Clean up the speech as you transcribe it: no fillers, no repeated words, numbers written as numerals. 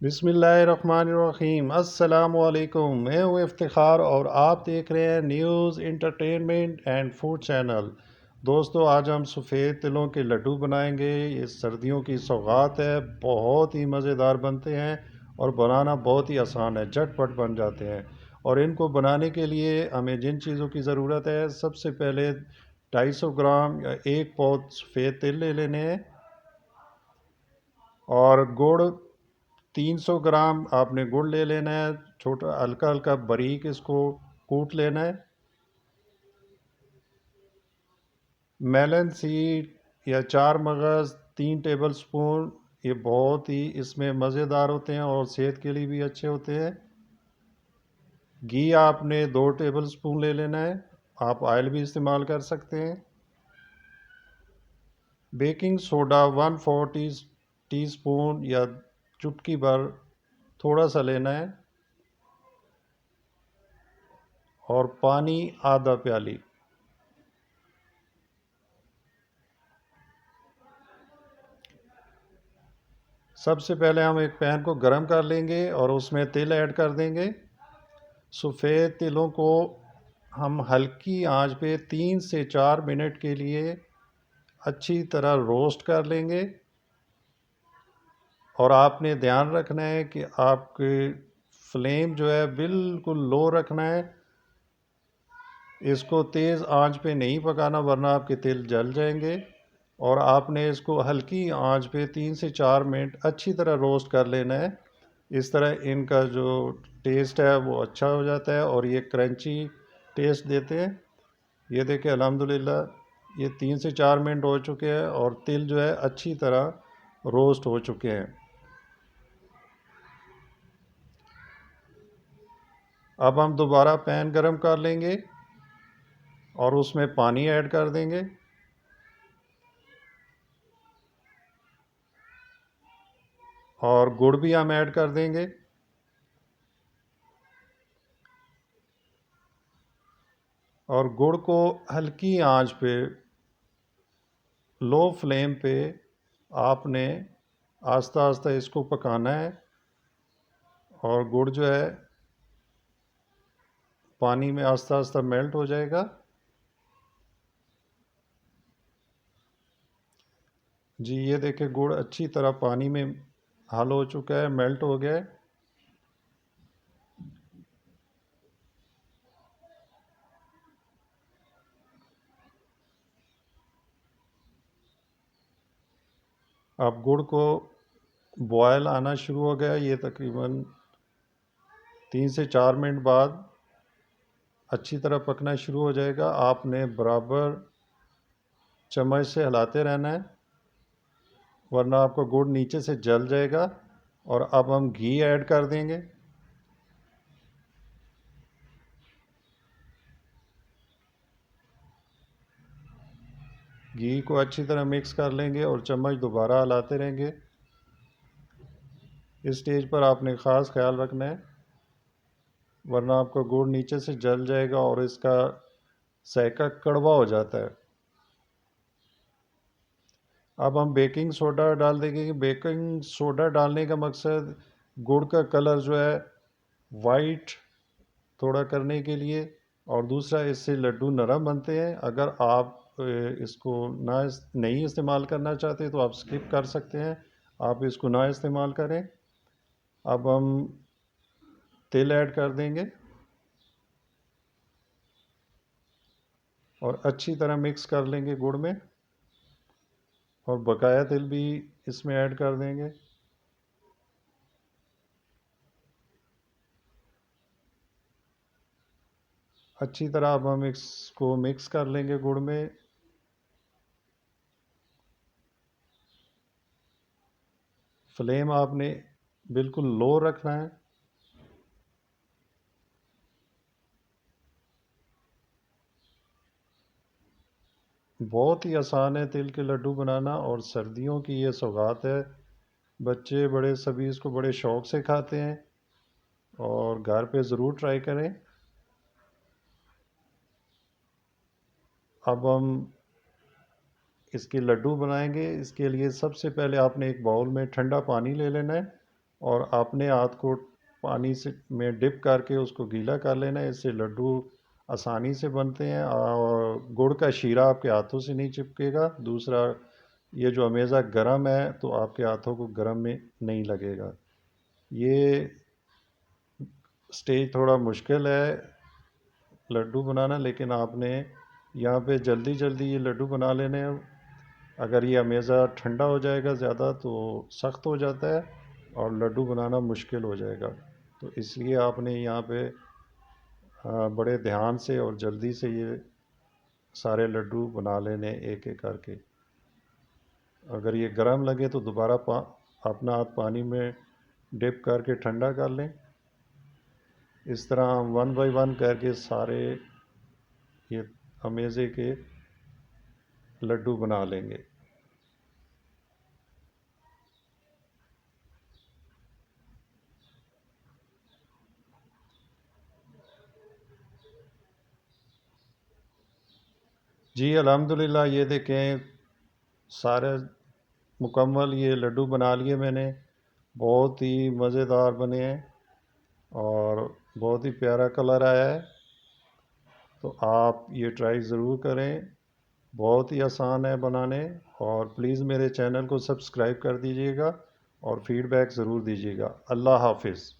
बिस्मिल्लाहिर्रहमानिर्रहीम। अस्सलामुअलैकुम। मैं हूँ इफ्तिखार और आप देख रहे हैं news entertainment and food channel. दोस्तों, आज हम सफ़ेद तिलों के लड्डू बनाएंगे। ये सर्दियों की सौगात है, बहुत ही मज़ेदार बनते हैं और बनाना बहुत ही आसान है, झटपट बन जाते हैं। और इनको बनाने के लिए हमें जिन चीज़ों की ज़रूरत है, सबसे पहले 250 ग्राम या एक पौध सफ़ेद तिल ले लेने हैं। और गुड़ 300 ग्राम आपने गुड़ ले लेना है, छोटा हल्का हल्का बारीक इसको कूट लेना है। मेलन सीड या चार मगज़ 3 टेबल स्पून, ये बहुत ही इसमें मज़ेदार होते हैं और सेहत के लिए भी अच्छे होते हैं। घी आपने 2 टेबल स्पून ले लेना है, आप ऑयल भी इस्तेमाल कर सकते हैं। बेकिंग सोडा 1/4 टीस्पून या चुटकी भर थोड़ा सा लेना है। और पानी आधा प्याली। सबसे पहले हम एक पैन को गरम कर लेंगे और उसमें तिल ऐड कर देंगे। सफ़ेद तिलों को हम हल्की आंच पे 3 से 4 मिनट के लिए अच्छी तरह रोस्ट कर लेंगे। और आपने ध्यान रखना है कि आपके फ्लेम जो है बिल्कुल लो रखना है, इसको तेज़ आंच पे नहीं पकाना वरना आपके तिल जल जाएंगे। और आपने इसको हल्की आंच पे 3 से 4 मिनट अच्छी तरह रोस्ट कर लेना है। इस तरह इनका जो टेस्ट है वो अच्छा हो जाता है और ये क्रंची टेस्ट देते हैं। ये देखिए, अल्हम्दुलिल्लाह ये 3 से 4 मिनट हो चुके हैं और तिल जो है अच्छी तरह रोस्ट हो चुके हैं। अब हम दोबारा पैन गरम कर लेंगे और उसमें पानी ऐड कर देंगे। और गुड़ भी हम ऐड कर देंगे। और गुड़ को हल्की आंच पे, लो फ्लेम पे आपने आस्ता आस्ता इसको पकाना है। और गुड़ जो है पानी में आस्ता आस्ता मेल्ट हो जाएगा। जी, ये देखिए गुड़ अच्छी तरह पानी में हल हो चुका है, मेल्ट हो गया है। अब गुड़ को बॉयल आना शुरू हो गया, ये तकरीबन 3 से 4 मिनट बाद अच्छी तरह पकना शुरू हो जाएगा। आपने बराबर चम्मच से हिलाते रहना है वरना आपका गुड़ नीचे से जल जाएगा। और अब हम घी ऐड कर देंगे। घी को अच्छी तरह मिक्स कर लेंगे और चम्मच दोबारा हिलाते रहेंगे। इस स्टेज पर आपने ख़ास ख्याल रखना है वरना आपका गुड़ नीचे से जल जाएगा और इसका जायका कड़वा हो जाता है। अब हम बेकिंग सोडा डाल देंगे। बेकिंग सोडा डालने का मकसद गुड़ का कलर जो है वाइट थोड़ा करने के लिए, और दूसरा इससे लड्डू नरम बनते हैं। अगर आप इसको नहीं इस्तेमाल करना चाहते तो आप स्किप कर सकते हैं, आप इसको ना इस्तेमाल करें। अब हम तिल ऐड कर देंगे और अच्छी तरह मिक्स कर लेंगे गुड़ में। और बकाया तिल भी इसमें ऐड कर देंगे। अच्छी तरह अब हम इसको मिक्स कर लेंगे गुड़ में। फ्लेम आपने बिल्कुल लो रखना है। बहुत ही आसान है तिल के लड्डू बनाना और सर्दियों की ये सौगात है। बच्चे बड़े सभी इसको बड़े शौक़ से खाते हैं और घर पे ज़रूर ट्राई करें। अब हम इसके लड्डू बनाएंगे। इसके लिए सबसे पहले आपने एक बाउल में ठंडा पानी ले लेना है और अपने हाथ को पानी से में डिप करके उसको गीला कर लेना है। इससे लड्डू आसानी से बनते हैं और गुड़ का शीरा आपके हाथों से नहीं चिपकेगा। दूसरा, ये जो अमेज़ा गर्म है तो आपके हाथों को गर्म में नहीं लगेगा। ये स्टेज थोड़ा मुश्किल है लड्डू बनाना, लेकिन आपने यहाँ पे जल्दी जल्दी ये लड्डू बना लेने हैं। अगर ये अमेज़ा ठंडा हो जाएगा ज़्यादा तो सख्त हो जाता है और लड्डू बनाना मुश्किल हो जाएगा। तो इसलिए आपने यहाँ पे बड़े ध्यान से और जल्दी से ये सारे लड्डू बना लेने एक एक करके। अगर ये गर्म लगे तो दोबारा अपना हाथ पानी में डिप करके ठंडा कर लें। इस तरह हम वन बाय वन करके सारे ये अमेज़े के लड्डू बना लेंगे। जी अल्हम्दुलिल्लाह, ये देखें सारे मुकम्मल ये लड्डू बना लिए मैंने। बहुत ही मज़ेदार बने हैं और बहुत ही प्यारा कलर आया है। तो आप ये ट्राई ज़रूर करें, बहुत ही आसान है बनाने। और प्लीज़ मेरे चैनल को सब्सक्राइब कर दीजिएगा और फ़ीडबैक ज़रूर दीजिएगा। अल्लाह हाफ़िज़।